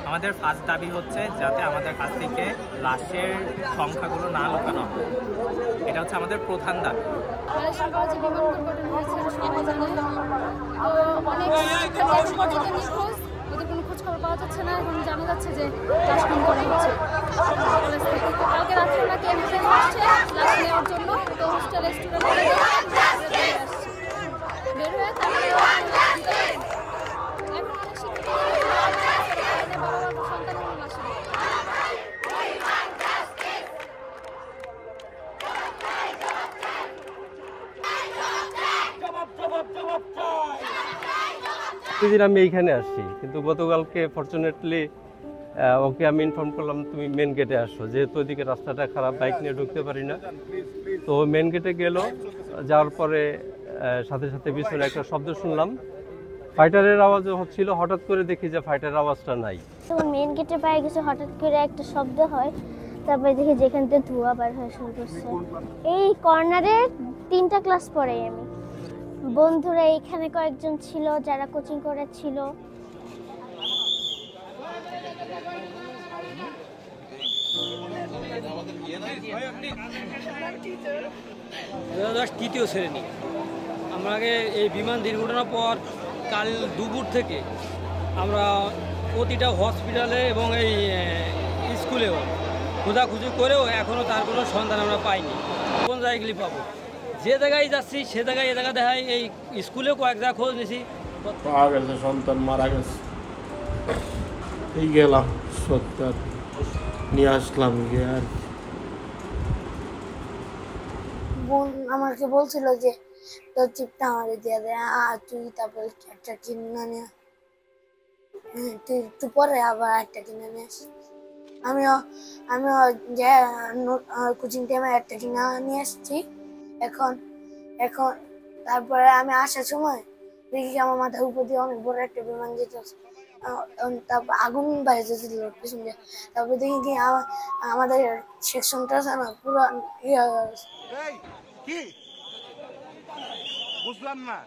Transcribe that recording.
আমাদের ফার্স্ট দাবি হচ্ছে যাতে আমাদের কাছ থেকে লাশের সংখ্যাগুলো না লুকানো হয়, এটা হচ্ছে আমাদের প্রধান দাবি। ওদের কোনো খোঁজ খবর পাওয়া যাচ্ছে না, এখন জানা যাচ্ছে যে লাশ খুন করা হচ্ছে কলেজ থেকে। কালকে রাত্রে নাকি অ্যাম্বুলেন্স আসছে লাশ নেওয়ার জন্য, তো হোস্টেলে স্টুডেন্টরা বের হয়ে তারপরে এখন অনেক শিক্ষিত সন্তানের লাশ প্রতিদিন আমি এইখানে আসছি, কিন্তু গতকালকে ফরচুনেটলি ওকে আমি ইনফর্ম করলাম তুমি মেন গেটে আসো, যেহেতু ওইদিকে রাস্তাটা খারাপ, বাইক নিয়ে ঢুকতে পারি না। তো মেন গেটে গেল, যাওয়ার পরে সাথে সাথে পিছনে একটা শব্দ শুনলাম, ফাইটারের আওয়াজও হচ্ছিল। হঠাৎ করে দেখি যে ফাইটারের আওয়াজটা নাই। মেন গেটে পায়ে গেছে, হঠাৎ করে একটা শব্দ হয়, তারপরে দেখি যেখান থেকে ধোঁয়া বার হয়ে শুরু করছে। এই কর্নারে 3টা ক্লাস পড়ে আমি, বন্ধুরা এইখানে কয়েকজন ছিল যারা কোচিং করেছিল। তৃতীয় শ্রেণী আমাকে এই বিমান দুর্ঘটনার পর কাল দুপুর থেকে আমরা প্রতিটা হসপিটালে এবং এই স্কুলেও খোঁজাখুঁজি করেও এখনও তার কোনো সন্ধান আমরা পাইনি। কোন জায়গাগুলি পাবো, যে জায়গায় যাচ্ছি সে জায়গায় এ জায়গা দেখায়, এই স্কুলেও কয়েক জায়গা খোঁজ নিয়েছি, পাওয়া গেছে সন্তান মারা গেছে। এই গেলাম সত্তর নিয়ে আসলাম গিয়ে। আর বোন আমাকে বলছিল যে তোর চিপটা আমাকে দিয়ে দে, তুই তারপরে একটা কিনে নিয়ে তুই একটু পরে আবার একটা কিনে নিয়ে আসি। আমিও যে কোচিং টাইমে একটা কিনে নিয়ে আসছি। এখন তারপরে আমি আসার সময় দেখি আমার মাথার উপর দিয়ে অনেক বড় একটা বিমান যেতেছে, তারপর আগুন বাইরে যেতেছিল পিছন দিয়ে। তারপর দেখি কি আমাদের সেকশনটা আছে না পুরো কি বুঝলাম না।